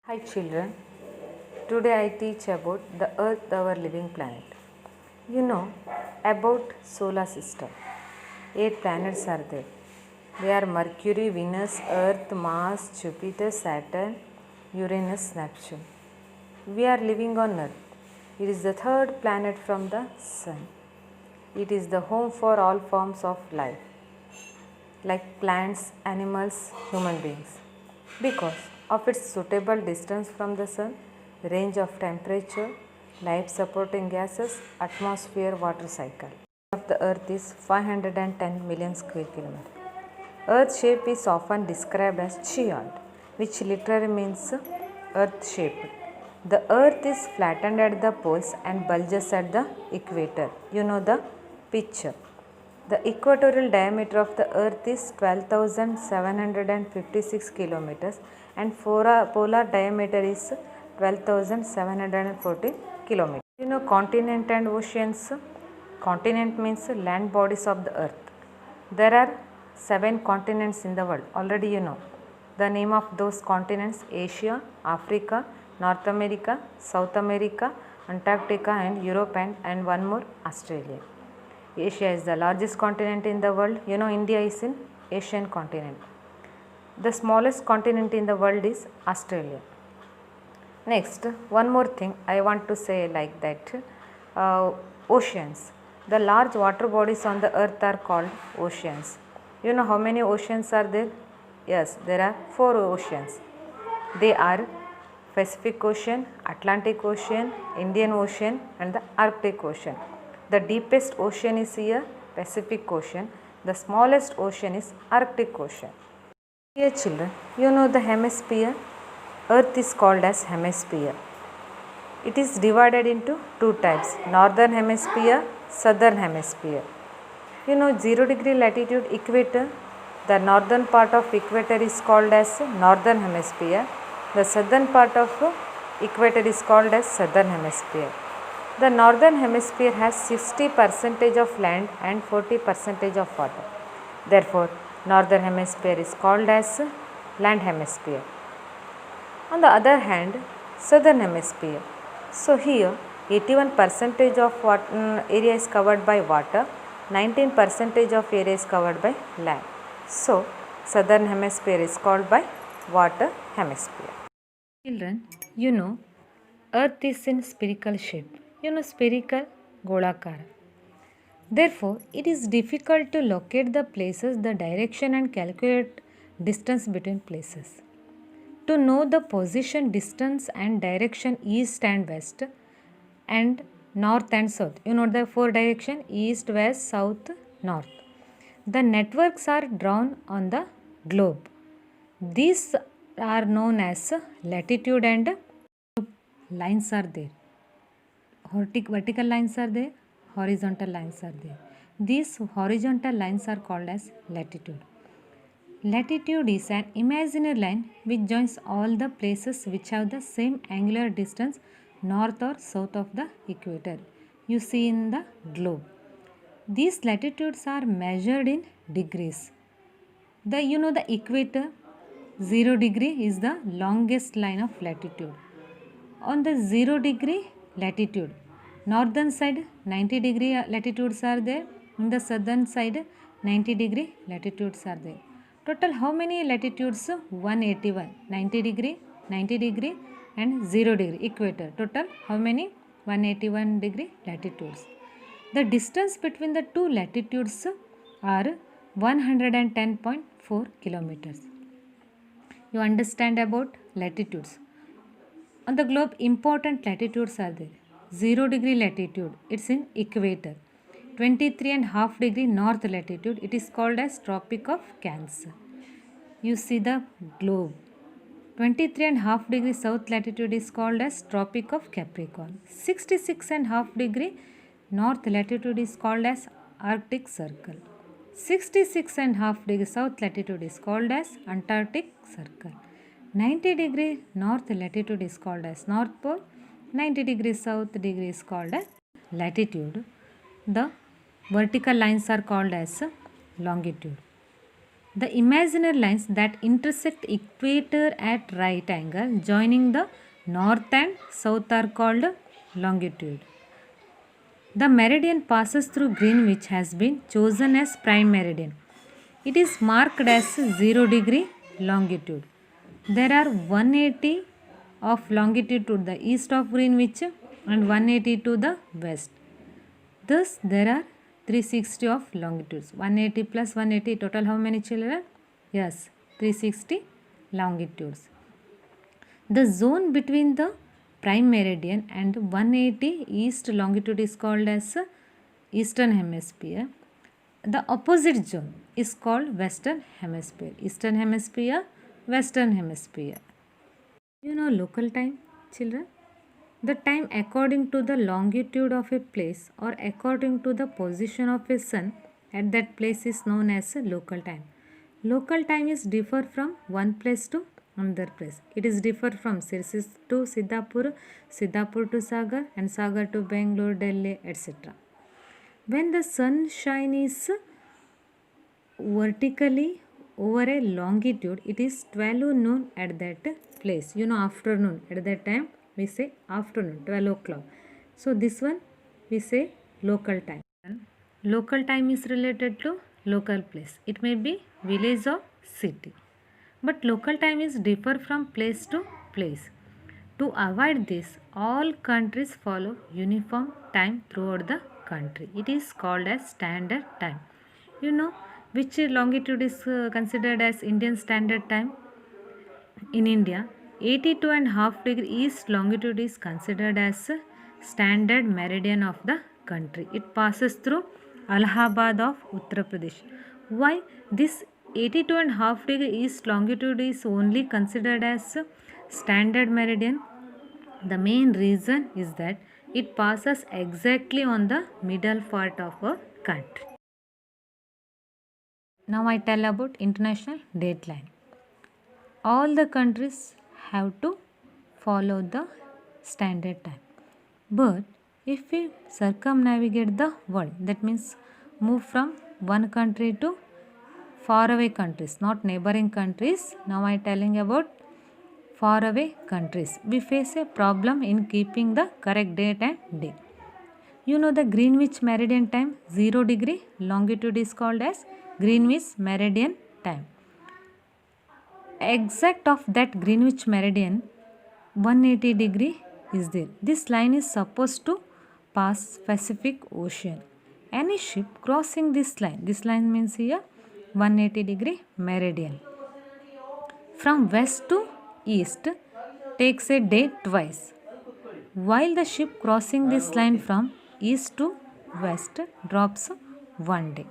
Hi children, today I teach about the earth, our living planet. You know about solar system. 8 planets are there. They are Mercury, Venus, Earth, Mars, Jupiter, Saturn, Uranus, Neptune. We are living on earth. It is the third planet from the sun. It is the home for all forms of life like plants, animals, human beings. Because of its suitable distance from the sun, range of temperature, life supporting gases, atmosphere, water cycle of the earth is 510 million square kilometers. Earth shape is often described as geoid, which literally means earth shaped. The earth is flattened at the poles and bulges at the equator. You know the picture. The equatorial diameter of the earth is 12,756 kilometers and polar diameter is 12,714 kilometers. You know continent and oceans. Continent means land bodies of the earth. There are 7 continents in the world. Already you know. The name of those continents: Asia, Africa, North America, South America, Antarctica and Europe and one more, Australia. Asia is the largest continent in the world. You know India is in Asian continent. The smallest continent in the world is Australia. Next, one more thing I want to say like that, oceans. The large water bodies on the earth are called oceans. You know how many oceans are there? Yes, there are 4 oceans. They are Pacific Ocean, Atlantic Ocean, Indian Ocean and the Arctic Ocean. The deepest ocean is here Pacific Ocean. The smallest ocean is Arctic Ocean. Dear children, you know the hemisphere. Earth is called as hemisphere. It is divided into 2 types: northern hemisphere, southern hemisphere. You know 0 degree latitude equator. The northern part of equator is called as northern hemisphere. The southern part of equator is called as southern hemisphere. The northern hemisphere has 60% of land and 40% of water. Therefore, northern hemisphere is called as land hemisphere. On the other hand, southern hemisphere. So here 81% of area is covered by water, 19% of area is covered by land. So southern hemisphere is called by water hemisphere. Children, you know earth is in spherical shape. You know spherical, golakara. Therefore, it is difficult to locate the places, the direction and calculate distance between places. To know the position, distance and direction east and west and north and south. You know the 4 direction: east, west, south, north. The networks are drawn on the globe. These are known as latitude and lines are there. Vertical lines are there, horizontal lines are there. These horizontal lines are called as latitude. Latitude is an imaginary line which joins all the places which have the same angular distance north or south of the equator. You see in the globe. These latitudes are measured in degrees. The equator, 0 degree is the longest line of latitude. On the 0 degree latitude, northern side 90 degree latitudes are there. In the southern side 90 degree latitudes are there. Total how many latitudes? 181. 90 degree, 90 degree and 0 degree equator. Total how many? 181 degree latitudes. The distance between the 2 latitudes are 110.4 kilometers. You understand about latitudes. On the globe, important latitudes are there. 0 degree latitude, it's in equator. 23.5 degree north latitude, it is called as Tropic of Cancer. You see the globe. 23.5 degree south latitude is called as Tropic of Capricorn. 66.5 degree north latitude is called as Arctic Circle. 66.5 degree south latitude is called as Antarctic Circle. 90 degree north latitude is called as North Pole. 90 degree south degree is called as latitude. The vertical lines are called as longitude. The imaginary lines that intersect equator at right angle joining the north and south are called longitude. The meridian passes through Greenwich has been chosen as prime meridian. It is marked as 0 degree longitude. There are 180 of longitude to the east of Greenwich and 180 to the west. Thus, there are 360 of longitudes. 180 plus 180, total how many children? Yes, 360 longitudes. The zone between the prime meridian and 180 east longitude is called as eastern hemisphere. The opposite zone is called western hemisphere. Eastern hemisphere, western hemisphere. You know local time, children? The time according to the longitude of a place or according to the position of a sun at that place is known as local time. Local time is differ from one place to another place. It is differ from Sirsi to Siddhapur, Siddhapur to Sagar and Sagar to Bangalore, Delhi, etc. When the sunshine is vertically over a longitude, it is 12 noon at that place. You know afternoon, at that time we say afternoon, 12 o'clock. So this one we say local time. Local time is related to local place. It may be village or city. But local time is differ from place to place. To avoid this, all countries follow uniform time throughout the country. It is called as standard time. You know which longitude is considered as Indian standard time? In India, 82.5 degree east longitude is considered as standard meridian of the country. It passes through Allahabad of Uttar Pradesh. Why this 82.5 degree east longitude is only considered as standard meridian? The main reason is that it passes exactly on the middle part of a country. Now I tell about international date line. All the countries have to follow the standard time. But if we circumnavigate the world, that means move from one country to far away countries, not neighboring countries. Now I am telling about far away countries. We face a problem in keeping the correct date and day. You know the Greenwich meridian time, 0 degree longitude is called as Greenwich meridian time. Exact of that Greenwich meridian, 180 degree is there. This line is supposed to pass Pacific Ocean. Any ship crossing this line means here 180 degree meridian. From west to east takes a day twice, while the ship crossing this line from east to west drops one day.